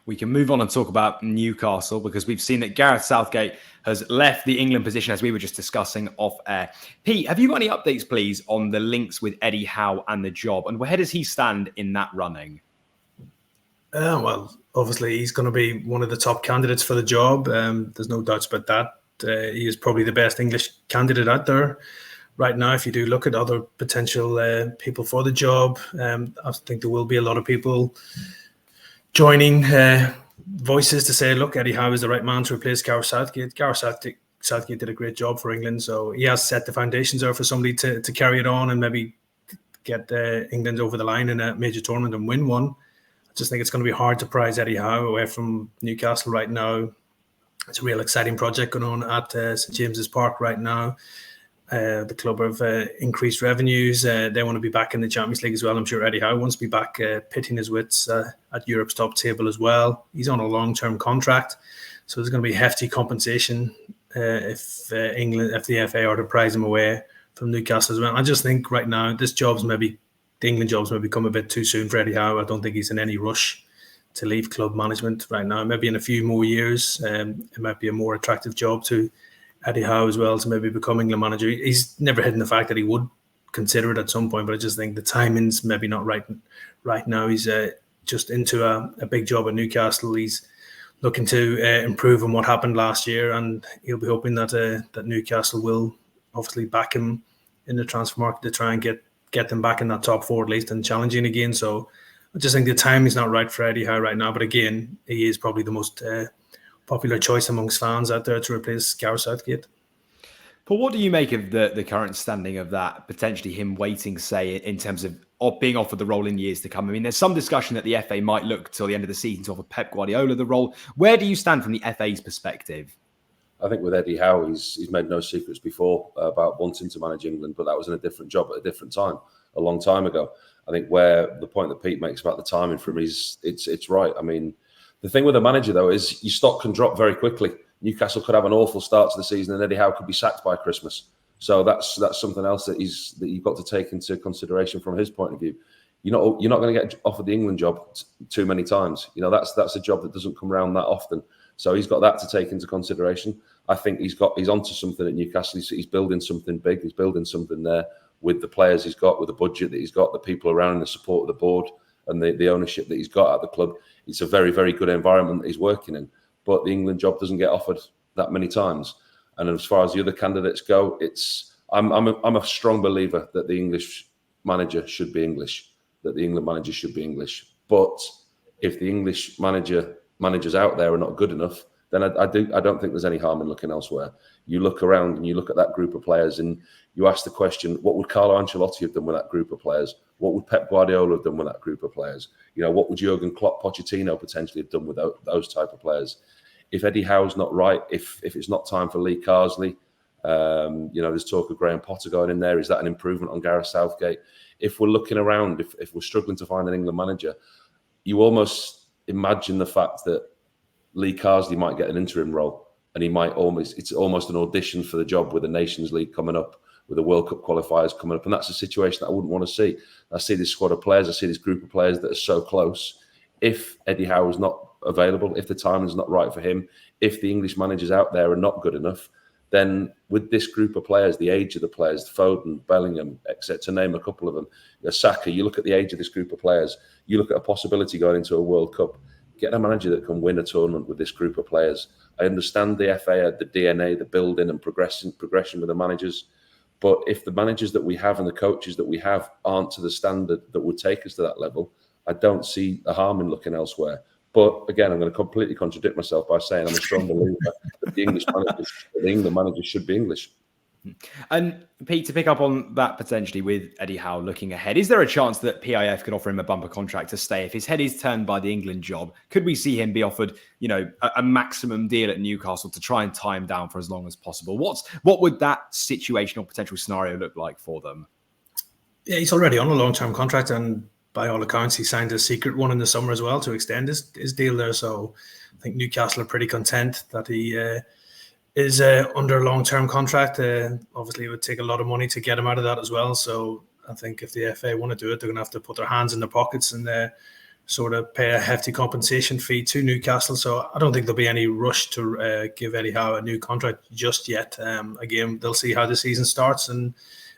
We can move on and talk about Newcastle, because we've seen that Gareth Southgate has left the England position, as we were just discussing off air. Pete, have you got any updates, please, on the links with Eddie Howe and the job, and where does he stand in that running? Well, obviously he's going to be one of the top candidates for the job. There's no doubts about that. He is probably the best English candidate out there right now. If you do look at other potential people for the job, I think there will be a lot of people joining voices to say, look, Eddie Howe is the right man to replace Gareth Southgate. Gareth Southgate did a great job for England, so he has set the foundations there for somebody to carry it on and maybe get England over the line in a major tournament and win one. I just think it's going to be hard to prize Eddie Howe away from Newcastle right now. It's a real exciting project going on at St James's Park right now. The club have increased revenues. They want to be back in the Champions League as well. I'm sure Eddie Howe wants to be back pitting his wits at Europe's top table as well. He's on a long-term contract, so there's going to be hefty compensation if the FA are to prize him away from Newcastle as well. I just think right now the England job's maybe come a bit too soon for Eddie Howe. I don't think he's in any rush to leave club management right now. Maybe in a few more years, it might be a more attractive job to Eddie Howe as well to maybe become England manager. He's never hidden the fact that he would consider it at some point, but I just think the timing's maybe not right now. He's just into a big job at Newcastle. He's looking to improve on what happened last year, and he'll be hoping that Newcastle will obviously back him in the transfer market to try and get them back in that top four at least and challenging again. So I just think the timing's not right for Eddie Howe right now, but again, he is probably the most popular choice amongst fans out there to replace Gareth Southgate. But what do you make of the current standing of that, potentially him waiting, say, in terms of being offered the role in years to come? I mean, there's some discussion that the FA might look till the end of the season to offer Pep Guardiola the role. Where do you stand from the FA's perspective? I think with Eddie Howe, he's made no secrets before about wanting to manage England, but that was in a different job at a different time, a long time ago. I think where the point that Pete makes about the timing for him is it's right. I mean, the thing with a manager, though, is your stock can drop very quickly. Newcastle could have an awful start to the season and Eddie Howe could be sacked by Christmas. So that's something else that you've got to take into consideration from his point of view. You're not going to get offered the England job too many times. That's a job that doesn't come around that often. So he's got that to take into consideration. I think he's onto something at Newcastle. He's building something big. He's building something there with the players he's got, with the budget that he's got, the people around, the support of the board, and the ownership that he's got at the club. It's a very, very good environment that he's working in. But the England job doesn't get offered that many times. And as far as the other candidates go, I'm a strong believer that the English manager should be English, that the England manager should be English. But if the English managers out there are not good enough, then I don't think there's any harm in looking elsewhere. You look around and you look at that group of players and you ask the question, what would Carlo Ancelotti have done with that group of players? What would Pep Guardiola have done with that group of players? What would Jurgen Klopp, Pochettino potentially have done with those type of players? If Eddie Howe's not right, if it's not time for Lee Carsley, there's talk of Graham Potter going in there. Is that an improvement on Gareth Southgate? If we're looking around, if we're struggling to find an England manager, you almost imagine the fact that Lee Carsley might get an interim role and it's almost an audition for the job with the Nations League coming up, with the World Cup qualifiers coming up. And that's a situation that I wouldn't want to see. I see this squad of players, I see this group of players that are so close. If Eddie Howe is not available, if the timing is not right for him, if the English managers out there are not good enough, then with this group of players, the age of the players, Foden, Bellingham, etc., to name a couple of them, Saka, you look at the age of this group of players, you look at a possibility going into a World Cup, get a manager that can win a tournament with this group of players. I understand the FA, the DNA, the building and progression with the managers. But if the managers that we have and the coaches that we have aren't to the standard that would take us to that level, I don't see a harm in looking elsewhere. But again, I'm going to completely contradict myself by saying I'm a strong believer that the England managers should be English. And Pete, to pick up on that potentially with Eddie Howe looking ahead, is there a chance that PIF could offer him a bumper contract to stay? If his head is turned by the England job, could we see him be offered, a maximum deal at Newcastle to try and tie him down for as long as possible? What would that situation or potential scenario look like for them? Yeah, he's already on a long-term contract, and by all accounts, he signed a secret one in the summer as well to extend his deal there. So I think Newcastle are pretty content that he is under a long-term contract. Obviously, it would take a lot of money to get him out of that as well. So I think if the FA want to do it, they're going to have to put their hands in their pockets and sort of pay a hefty compensation fee to Newcastle. So I don't think there'll be any rush to give Eddie Howe a new contract just yet. Again, they'll see how the season starts, and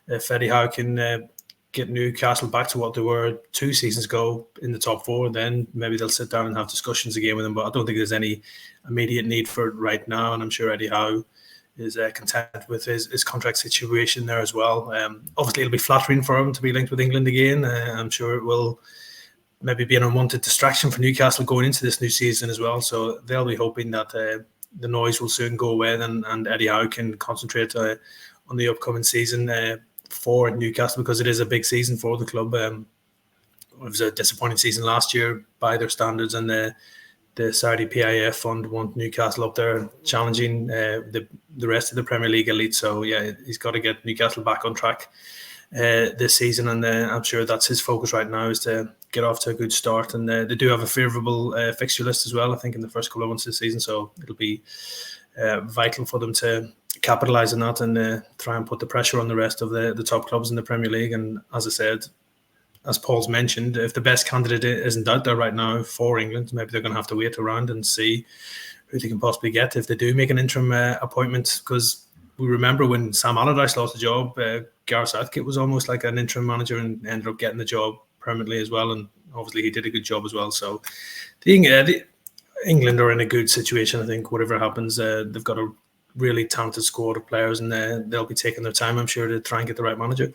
if Eddie Howe can get Newcastle back to what they were 2 seasons ago in the top 4, then maybe they'll sit down and have discussions again with him. But I don't think there's any immediate need for it right now, and I'm sure Eddie Howe is content with his contract situation there as well. Obviously, it'll be flattering for him to be linked with England again. I'm sure it will maybe be an unwanted distraction for Newcastle going into this new season as well. So they'll be hoping that the noise will soon go away, and Eddie Howe can concentrate on the upcoming season for Newcastle, because it is a big season for the club. It was a disappointing season last year by their standards, and the Saudi PIF fund want Newcastle up there challenging the rest of the Premier League elite. So yeah, he's got to get Newcastle back on track this season, and I'm sure that's his focus right now, is to get off to a good start. And they do have a favourable fixture list as well, I think, in the first couple of months of the season, so it'll be vital for them to capitalise on that and try and put the pressure on the rest of the top clubs in the Premier League. And as I said, as Paul's mentioned, if the best candidate isn't out there right now for England, maybe they're going to have to wait around and see who they can possibly get if they do make an interim appointment. Because we remember when Sam Allardyce lost the job, Gareth Southgate was almost like an interim manager and ended up getting the job permanently as well. And obviously he did a good job as well. So England are in a good situation, I think. Whatever happens, they've got a really talented squad of players, and they'll be taking their time, I'm sure, to try and get the right manager.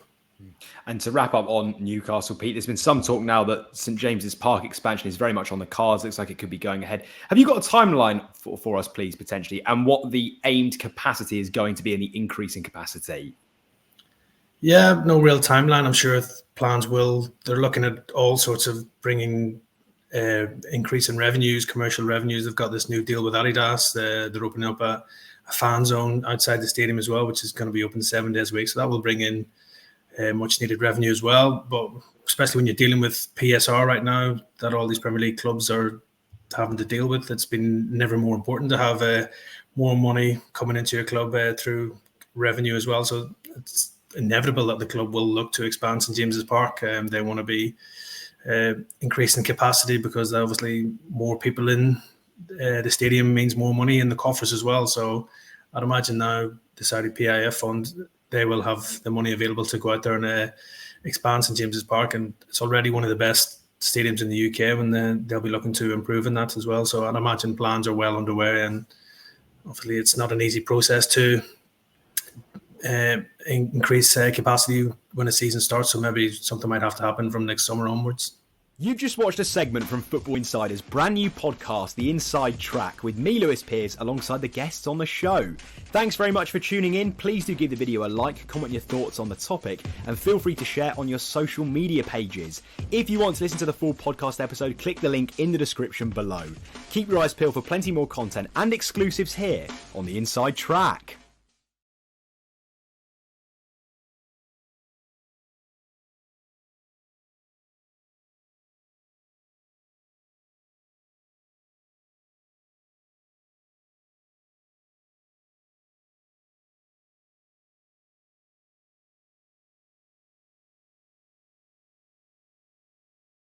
And to wrap up on Newcastle, Pete, there's been some talk now that St James's Park expansion is very much on the cards. Looks like it could be going ahead. Have you got a timeline for us, please, potentially, and what the aimed capacity is going to be in the increase in capacity? Yeah, no real timeline. I'm sure plans they're looking at all sorts of bringing increase in revenues, commercial revenues. They've got this new deal with Adidas. They're opening up a fan zone outside the stadium as well, which is going to be open 7 days a week. So that will bring in much needed revenue as well. But especially when you're dealing with PSR right now, that all these Premier League clubs are having to deal with, it's been never more important to have more money coming into your club through revenue as well. So it's inevitable that the club will look to expand St James's Park. They want to be increasing capacity, because obviously more people in the stadium means more money in the coffers as well. So I'd imagine now the Saudi PIF fund, they will have the money available to go out there and expand St James's Park, and it's already one of the best stadiums in the UK, and they'll be looking to improve in that as well. So I'd imagine plans are well underway, and obviously it's not an easy process to increase capacity when a season starts, so maybe something might have to happen from next summer onwards. You've just watched a segment from Football Insider's brand new podcast, The Inside Track, with me, Lewis Pearce, alongside the guests on the show. Thanks very much for tuning in. Please do give the video a like, comment your thoughts on the topic, and feel free to share on your social media pages. If you want to listen to the full podcast episode, click the link in the description below. Keep your eyes peeled for plenty more content and exclusives here on The Inside Track.